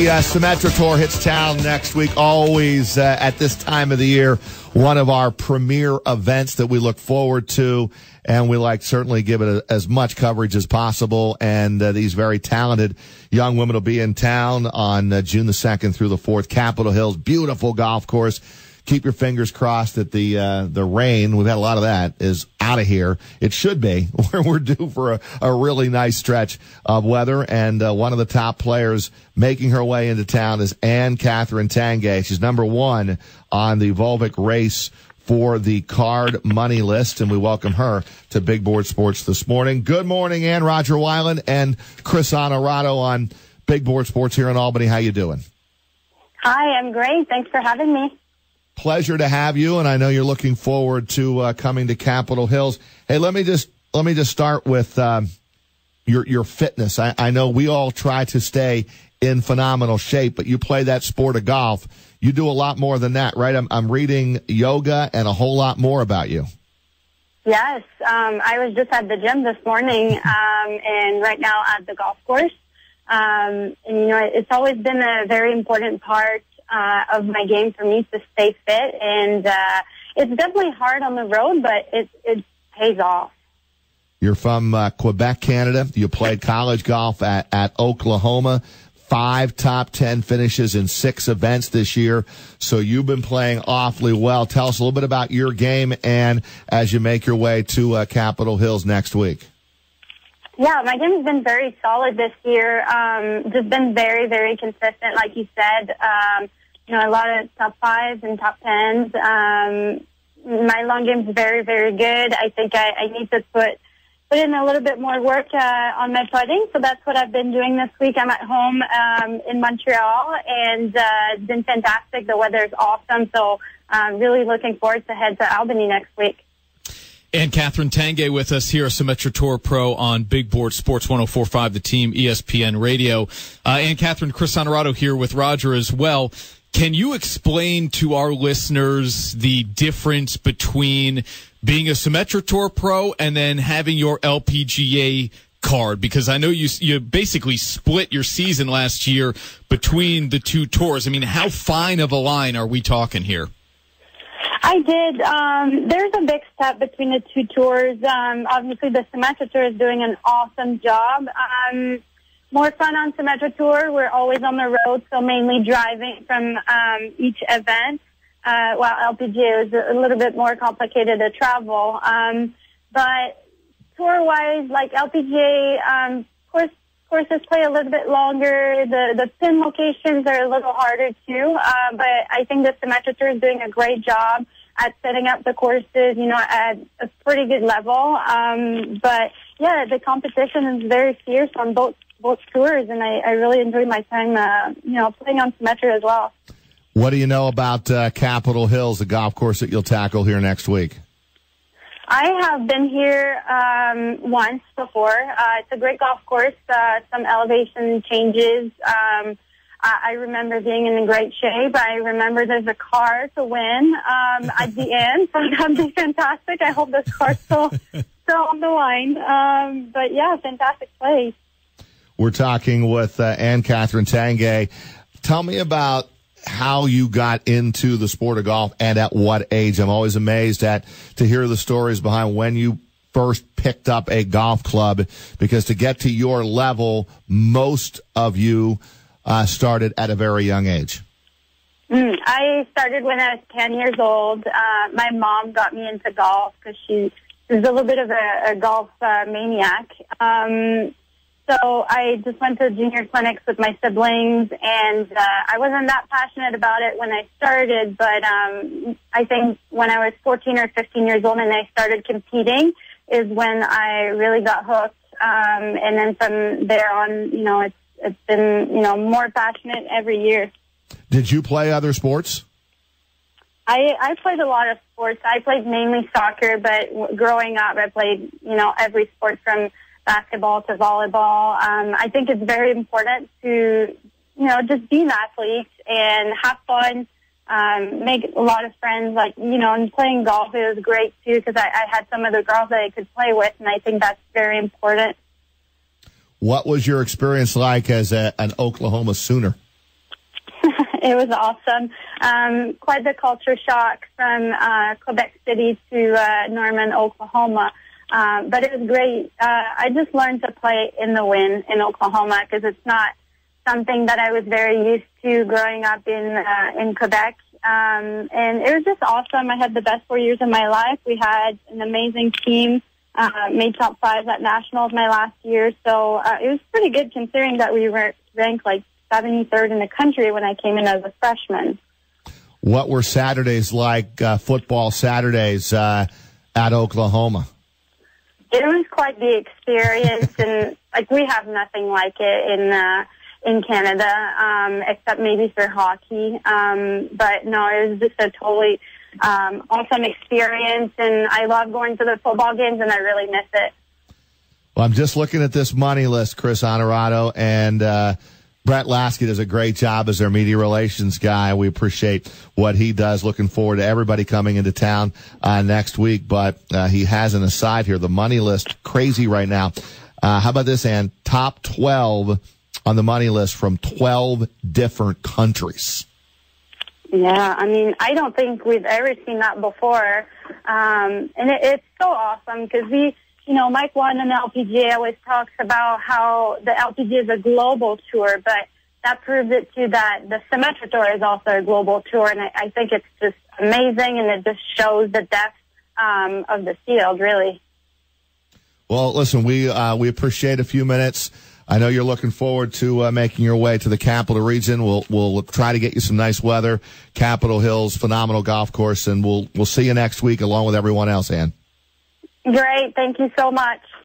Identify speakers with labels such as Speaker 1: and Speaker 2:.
Speaker 1: The Symetra Tour hits town next week. Always at this time of the year, one of our premier events that we look forward to, and we like certainly give it as much coverage as possible. And these very talented young women will be in town on June the 2nd through the 4th. Capitol Hills, beautiful golf course. Keep your fingers crossed that the rain, we've had a lot of that, is out of here. It should be. We're due for a really nice stretch of weather. And one of the top players making her way into town is Catherine Tanguay. She's number 1 on the Volvic race for the card money list, and we welcome her to Big Board Sports this morning. Good morning, Ann. Roger Weiland and Chris Honorado on Big Board Sports here in Albany. How you doing?
Speaker 2: Hi, I'm great. Thanks for having me.
Speaker 1: Pleasure to have you, and I know you're looking forward to coming to Capitol Hills. Hey, let me just start with your fitness. I know we all try to stay in phenomenal shape, but you play that sport of golf. You do a lot more than that, right? I'm reading yoga and a whole lot more about you.
Speaker 2: Yes, I was just at the gym this morning, and right now at the golf course. And you know, it's always been a very important part of my game for me to stay fit, and it's definitely hard on the road, but it pays off.
Speaker 1: You're from Quebec, Canada. You played college golf at Oklahoma. 5 top 10 finishes in 6 events this year. So you've been playing awfully well. Tell us a little bit about your game, and as you make your way to Capitol Hills next week.
Speaker 2: Yeah, my game has been very solid this year. Just been very, very consistent, like you said. You know, a lot of top 5s and top 10s. My long game is very, very good. I think I need to put in a little bit more work on my putting, so that's what I've been doing this week. I'm at home in Montreal, and it's been fantastic. The weather is awesome, so I'm really looking forward to head to Albany next week.
Speaker 3: And Catherine Tanguay with us here, a Symetra Tour Pro on Big Board Sports 104.5, the team, ESPN Radio. And Catherine, Chris Honorado here with Roger as well. Can you explain to our listeners the difference between being a Symetra Tour Pro and then having your LPGA card? Because I know you basically split your season last year between the two tours. I mean, how fine of a line are we talking here?
Speaker 2: I did. There's a big step between the two tours. Obviously, the Symetra Tour is doing an awesome job. More fun on Symetra Tour. We're always on the road, so mainly driving from each event, while LPGA is a little bit more complicated to travel. But tour-wise, like LPGA, courses play a little bit longer. The pin locations are a little harder too. But I think the Symetra Tour is doing a great job at setting up the courses, you know, at a pretty good level. But yeah, the competition is very fierce on both tours, and I really enjoy my time, you know, playing on Symetra as well.
Speaker 1: What do you know about Capitol Hills, the golf course that you'll tackle here next week?
Speaker 2: I have been here once before. It's a great golf course, some elevation changes. I remember being in great shape. I remember there's a car to win at the end, so that'd be fantastic. I hope this car's still on the line. But yeah, fantastic place.
Speaker 1: We're talking with Catherine Tanguay. Tell me about how you got into the sport of golf and at what age. I'm always amazed to hear the stories behind when you first picked up a golf club, because to get to your level, most of you started at a very young age.
Speaker 2: I started when I was 10 years old. My mom got me into golf because she was a little bit of a golf maniac. So I just went to junior clinics with my siblings, and I wasn't that passionate about it when I started, but I think when I was 14 or 15 years old and I started competing is when I really got hooked. And then from there on, you know, it's been, you know, more passionate every year.
Speaker 1: Did you play other sports?
Speaker 2: I played a lot of sports. I played mainly soccer, but growing up I played, you know, every sport from basketball to volleyball. I think it's very important to, you know, just be an athlete and have fun, make a lot of friends. Like, you know, and playing golf, it was great too, because I had some of the girls that I could play with, and I think that's very important.
Speaker 1: What was your experience like as an Oklahoma Sooner?
Speaker 2: It was awesome. Quite the culture shock from Quebec City to Norman, Oklahoma. But it was great. I just learned to play in the wind in Oklahoma because it's not something that I was very used to growing up in Quebec. And it was just awesome. I had the best 4 years of my life. We had an amazing team, made top 5 at nationals my last year. So it was pretty good considering that we were ranked like 73rd in the country when I came in as a freshman.
Speaker 1: What were Saturdays like, football Saturdays at Oklahoma?
Speaker 2: It was quite the experience, and like we have nothing like it in Canada, except maybe for hockey. But no, it was just a totally awesome experience, and I love going to the football games, and I really miss it.
Speaker 1: Well, I'm just looking at this money list, Chris Honorado, and Brett Lasky does a great job as their media relations guy. We appreciate what he does. Looking forward to everybody coming into town next week. But he has an aside here. The money list, crazy right now. How about this, Ann? Top 12 on the money list from 12 different countries.
Speaker 2: Yeah, I mean, I don't think we've ever seen that before. And it's so awesome because Mike won on the LPGA always talks about how the LPGA is a global tour, but that proves it too that the Symetra Tour is also a global tour, and I think it's just amazing, and it just shows the depth of the field, really.
Speaker 1: Well, listen, we appreciate a few minutes. I know you're looking forward to making your way to the Capital Region. We'll try to get you some nice weather. Capitol Hills, phenomenal golf course, and we'll see you next week along with everyone else, Ann.
Speaker 2: Great. Thank you so much.